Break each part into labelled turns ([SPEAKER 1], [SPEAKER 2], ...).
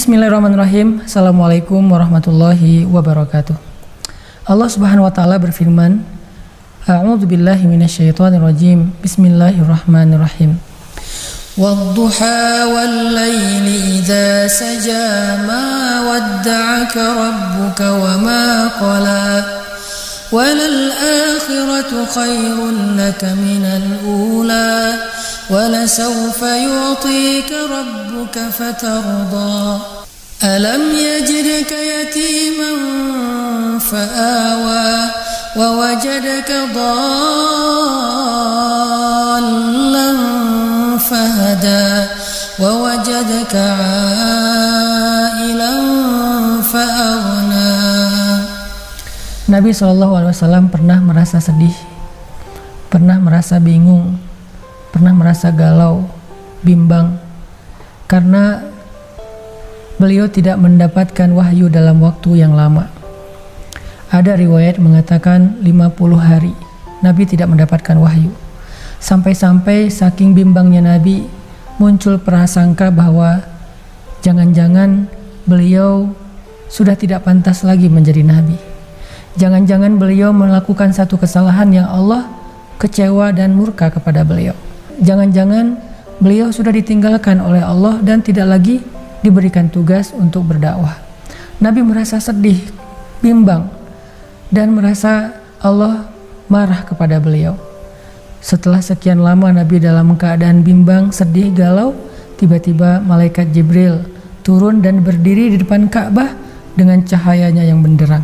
[SPEAKER 1] Bismillahirrahmanirrahim. Assalamualaikum warahmatullahi wabarakatuh. Allah Subhanahu wa taala berfirman, A'udzu billahi minasyaitonir rajim. Bismillahirrahmanirrahim. Wadduha wal laili idza saja ma wadda'aka rabbuka wa ma qala. Walal akhiratu khairun laka minal ula. وَلَسَوْفَ يُعْطِيكَ رَبُّكَ فَتَرْضَى أَلَمْ يَجِدْكَ يَتِيمًا فَآوَى وَوَجَدَكَ ضَالًّا فَهَدَى وَوَجَدَكَ عَائِلًا فَأَغْنَى. Nabi SAW pernah merasa sedih, pernah merasa bingung, pernah merasa galau, bimbang, karena beliau tidak mendapatkan wahyu dalam waktu yang lama. Ada riwayat mengatakan 50 hari Nabi tidak mendapatkan wahyu. Sampai-sampai saking bimbangnya Nabi, muncul prasangka bahwa jangan-jangan beliau sudah tidak pantas lagi menjadi Nabi. Jangan-jangan beliau melakukan satu kesalahan yang Allah kecewa dan murka kepada beliau. Jangan-jangan beliau sudah ditinggalkan oleh Allah dan tidak lagi diberikan tugas untuk berdakwah. Nabi merasa sedih, bimbang, dan merasa Allah marah kepada beliau. Setelah sekian lama Nabi dalam keadaan bimbang, sedih, galau, tiba-tiba malaikat Jibril turun dan berdiri di depan Ka'bah dengan cahayanya yang benderang.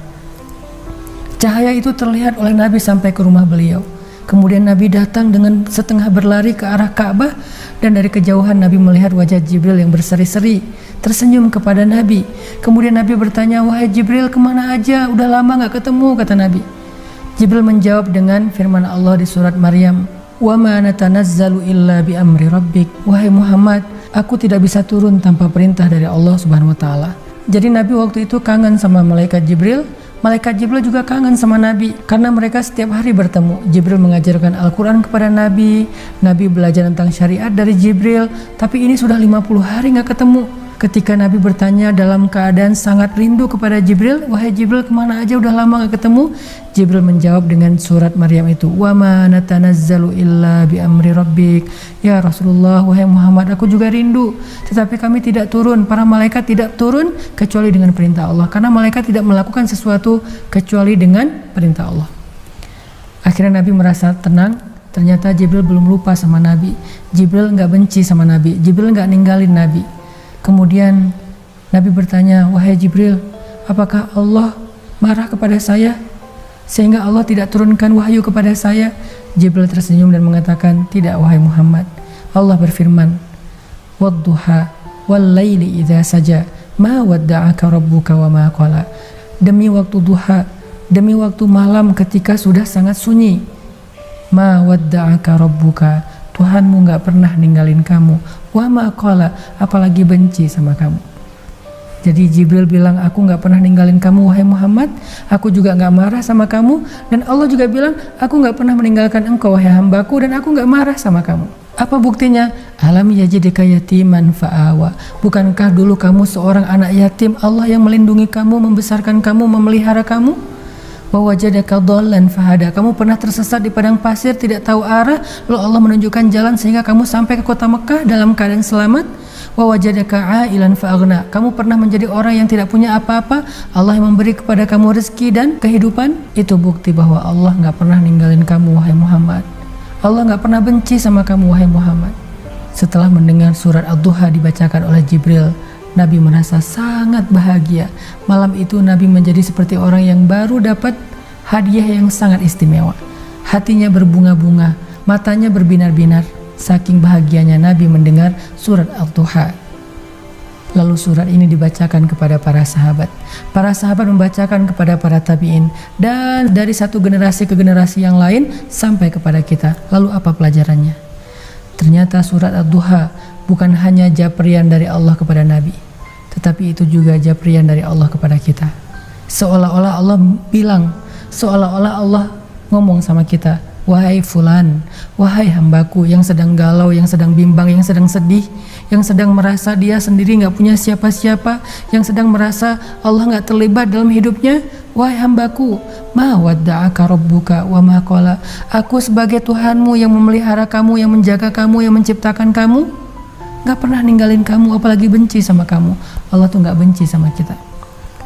[SPEAKER 1] Cahaya itu terlihat oleh Nabi sampai ke rumah beliau. Kemudian Nabi datang dengan setengah berlari ke arah Ka'bah, dan dari kejauhan Nabi melihat wajah Jibril yang berseri-seri tersenyum kepada Nabi. Kemudian Nabi bertanya, "Wahai Jibril, kemana aja? Udah lama gak ketemu," kata Nabi. Jibril menjawab dengan firman Allah di surat Maryam, "Wa ma natanazzalu illa bi amri rabbik." Wahai Muhammad, aku tidak bisa turun tanpa perintah dari Allah Subhanahu wa taala. Jadi Nabi waktu itu kangen sama malaikat Jibril. Malaikat Jibril juga kangen sama Nabi karena mereka setiap hari bertemu. Jibril mengajarkan Al-Quran kepada Nabi. Nabi belajar tentang syariat dari Jibril. Tapi ini sudah 50 hari gak ketemu. Ketika Nabi bertanya dalam keadaan sangat rindu kepada Jibril, "Wahai Jibril, kemana aja udah lama gak ketemu?" Jibril menjawab dengan surat Maryam itu, "Wa ma natanazzalu illa bi amri rabbik." Ya Rasulullah, wahai Muhammad, aku juga rindu, tetapi kami tidak turun, para malaikat tidak turun kecuali dengan perintah Allah, karena malaikat tidak melakukan sesuatu kecuali dengan perintah Allah. Akhirnya Nabi merasa tenang. Ternyata Jibril belum lupa sama Nabi. Jibril gak benci sama Nabi. Jibril gak ninggalin Nabi. Kemudian Nabi bertanya, "Wahai Jibril, apakah Allah marah kepada saya sehingga Allah tidak turunkan wahyu kepada saya?" Jibril tersenyum dan mengatakan, "Tidak, wahai Muhammad. Allah berfirman, Wadduha wal laili idza saja ma wadda'aka rabbuka wa ma qala." Demi waktu duha, demi waktu malam ketika sudah sangat sunyi, ma wadda'aka rabbuka, Tuhanmu gak pernah ninggalin kamu, wa ma qala, apalagi benci sama kamu. Jadi Jibril bilang, aku gak pernah ninggalin kamu wahai Muhammad, aku juga gak marah sama kamu, dan Allah juga bilang, aku gak pernah meninggalkan engkau wahai hambaku, dan aku gak marah sama kamu. Apa buktinya? Alam yajidka yatiman fa'awa. Bukankah dulu kamu seorang anak yatim, Allah yang melindungi kamu, membesarkan kamu, memelihara kamu? Wa wajadaka dhallan fahada. Kamu pernah tersesat di padang pasir, tidak tahu arah, lalu Allah menunjukkan jalan sehingga kamu sampai ke kota Mekah dalam keadaan selamat. Wa wajadaka ailan fa'aghna. Kamu pernah menjadi orang yang tidak punya apa-apa, Allah yang memberi kepada kamu rezeki dan kehidupan. Itu bukti bahwa Allah gak pernah ninggalin kamu wahai Muhammad. Allah gak pernah benci sama kamu wahai Muhammad. Setelah mendengar surat Ad-Duha dibacakan oleh Jibril, Nabi merasa sangat bahagia. Malam itu Nabi menjadi seperti orang yang baru dapat hadiah yang sangat istimewa. Hatinya berbunga-bunga, matanya berbinar-binar. Saking bahagianya Nabi mendengar surat Al-Duha. Lalu surat ini dibacakan kepada para sahabat. Para sahabat membacakan kepada para tabi'in. Dan dari satu generasi ke generasi yang lain sampai kepada kita. Lalu apa pelajarannya? Ternyata surat Al-Duha bukan hanya japrian dari Allah kepada Nabi, tetapi itu juga japrian dari Allah kepada kita. Seolah-olah Allah bilang, seolah-olah Allah ngomong sama kita, wahai fulan, wahai hambaku yang sedang galau, yang sedang bimbang, yang sedang sedih, yang sedang merasa dia sendiri nggak punya siapa-siapa, yang sedang merasa Allah nggak terlibat dalam hidupnya, wahai hambaku, ma wadda'aka rabbuka wa ma qala. Aku sebagai Tuhanmu yang memelihara kamu, yang menjaga kamu, yang menciptakan kamu, nggak pernah ninggalin kamu, apalagi benci sama kamu. Allah tuh nggak benci sama kita.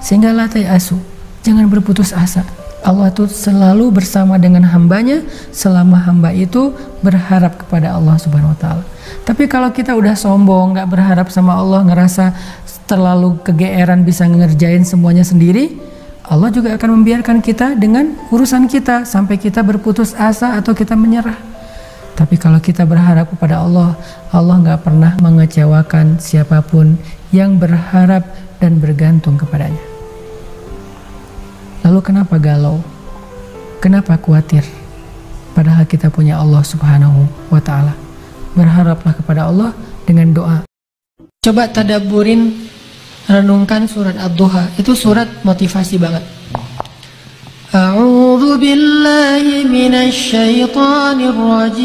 [SPEAKER 1] Sehingga la ta'asu, jangan berputus asa. Allah tuh selalu bersama dengan hambanya selama hamba itu berharap kepada Allah Subhanahu wa taala. Tapi kalau kita udah sombong, nggak berharap sama Allah, ngerasa terlalu kegeeran bisa ngerjain semuanya sendiri, Allah juga akan membiarkan kita dengan urusan kita sampai kita berputus asa atau kita menyerah. Tapi kalau kita berharap kepada Allah, Allah nggak pernah mengecewakan siapapun yang berharap dan bergantung kepadanya. Lalu kenapa galau? Kenapa khawatir? Padahal kita punya Allah Subhanahu wa ta'ala. Berharaplah kepada Allah dengan doa. Coba tadabburin, renungkan surat Ad-Duha. Itu surat motivasi banget. A'udzu billahi minasy syaithanir rajim.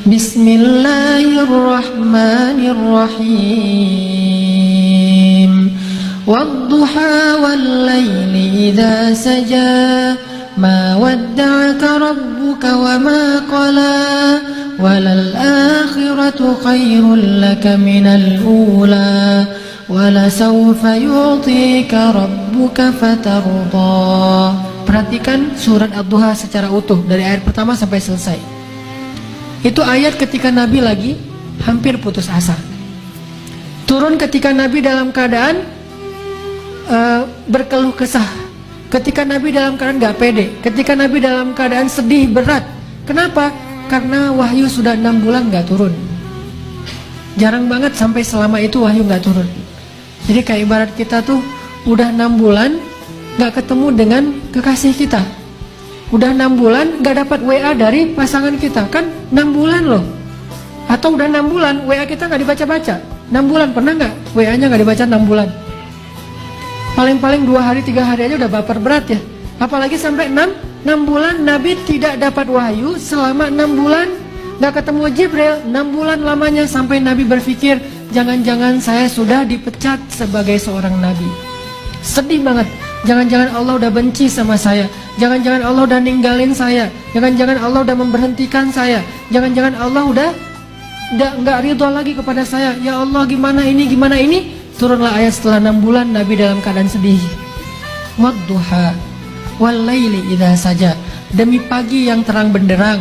[SPEAKER 1] Bismillahirrahmanirrahim. Wadduha wal-laili idza saja, ma wadda'aka rabbuka wa ma qala, walal akhiratu khairul laka minal ula, walasawfa yu'tika rabbuka fatarda. Perhatikan surat Ad-Duha secara utuh dari ayat pertama sampai selesai. Itu ayat ketika Nabi lagi hampir putus asa. Turun ketika Nabi dalam keadaan berkeluh kesah, ketika Nabi dalam keadaan gak pede, ketika Nabi dalam keadaan sedih berat. Kenapa? Karena wahyu sudah 6 bulan gak turun. Jarang banget sampai selama itu wahyu gak turun. Jadi kayak ibarat kita tuh udah 6 bulan gak ketemu dengan kekasih kita, udah 6 bulan gak dapat WA dari pasangan kita. Kan 6 bulan loh. Atau udah 6 bulan WA kita gak dibaca-baca. 6 bulan pernah gak WA nya gak dibaca 6 bulan? Paling-paling 2 hari 3 hari aja udah baper berat ya. Apalagi sampai 6 bulan Nabi tidak dapat wahyu. Selama 6 bulan gak ketemu Jibril. 6 bulan lamanya sampai Nabi berpikir, jangan-jangan saya sudah dipecat sebagai seorang Nabi. Sedih banget. Jangan-jangan Allah udah benci sama saya. Jangan-jangan Allah udah ninggalin saya. Jangan-jangan Allah udah memberhentikan saya. Jangan-jangan Allah udah gak ridho lagi kepada saya. Ya Allah, gimana ini, gimana ini. Turunlah ayat setelah 6 bulan Nabi dalam keadaan sedih. Wadduha wal-laili idza saja. Demi pagi yang terang benderang,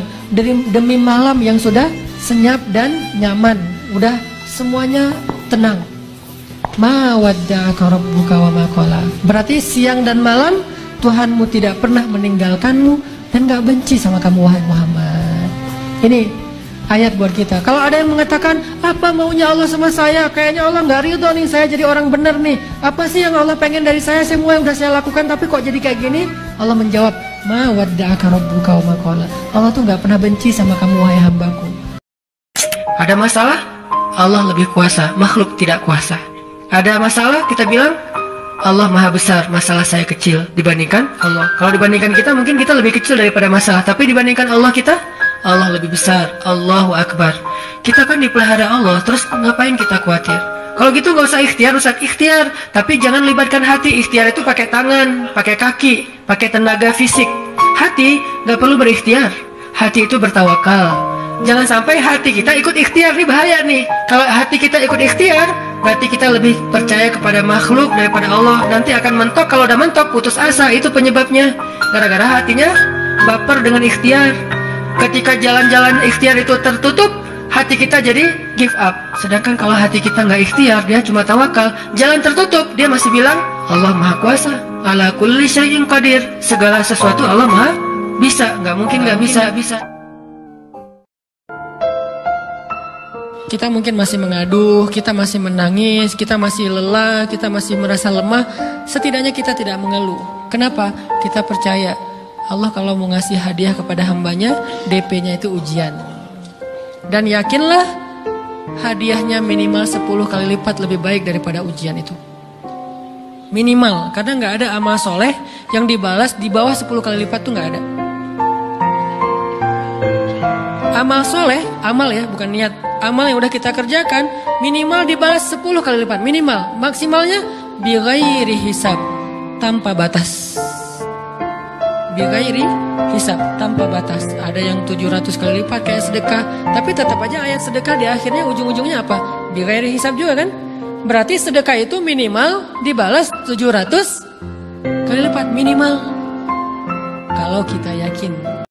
[SPEAKER 1] demi malam yang sudah senyap dan nyaman, udah semuanya tenang. Ma wadda'aka rabbuka wa ma qala. Berarti siang dan malam Tuhanmu tidak pernah meninggalkanmu dan gak benci sama kamu wahai Muhammad. Ini ayat buat kita. Kalau ada yang mengatakan, apa maunya Allah sama saya? Kayaknya Allah nggak ridho nih, saya jadi orang benar nih. Apa sih yang Allah pengen dari saya? Semua yang udah saya lakukan, tapi kok jadi kayak gini? Allah menjawab, ma wadda'aka rabbuka wa ma qala. Allah tuh nggak pernah benci sama kamu wahai hambaku. Ada masalah? Allah lebih kuasa, makhluk tidak kuasa. Ada masalah? Kita bilang, Allah maha besar, masalah saya kecil dibandingkan Allah. Kalau dibandingkan kita, mungkin kita lebih kecil daripada masalah. Tapi dibandingkan Allah kita, Allah lebih besar. Allahu Akbar. Kita kan dipelihara Allah, terus ngapain kita khawatir? Kalau gitu gak usah ikhtiar, Ustaz. Ikhtiar, tapi jangan libatkan hati. Ikhtiar itu pakai tangan, pakai kaki, pakai tenaga fisik. Hati gak perlu berikhtiar. Hati itu bertawakal. Jangan sampai hati kita ikut ikhtiar, ini bahaya nih. Kalau hati kita ikut ikhtiar, berarti kita lebih percaya kepada makhluk daripada Allah. Nanti akan mentok, kalau udah mentok putus asa, itu penyebabnya. Gara-gara hatinya baper dengan ikhtiar. Ketika jalan-jalan ikhtiar itu tertutup, hati kita jadi give up. Sedangkan kalau hati kita nggak ikhtiar, dia cuma tawakal, jalan tertutup, dia masih bilang Allah maha kuasa, ala kulli syai'in qadir. Segala sesuatu Allah maha bisa, nggak mungkin nggak bisa. Kita mungkin masih mengaduh, kita masih menangis, kita masih lelah, kita masih merasa lemah. Setidaknya kita tidak mengeluh. Kenapa? Kita percaya Allah kalau mau ngasih hadiah kepada hambanya, DP-nya itu ujian. Dan yakinlah hadiahnya minimal 10 kali lipat lebih baik daripada ujian itu. minimal. Karena nggak ada amal soleh yang dibalas di bawah 10 kali lipat tuh nggak ada. Amal soleh, amal ya bukan niat. Amal yang udah kita kerjakan minimal dibalas 10 kali lipat. Minimal, maksimalnya bighairi hisab, tanpa batas. Bighairi hisab, tanpa batas. Ada yang 700 kali lipat kayak sedekah. Tapi tetap aja ayat sedekah di akhirnya ujung-ujungnya apa? Bighairi hisab juga kan? Berarti sedekah itu minimal dibalas 700 kali lipat minimal. Kalau kita yakin.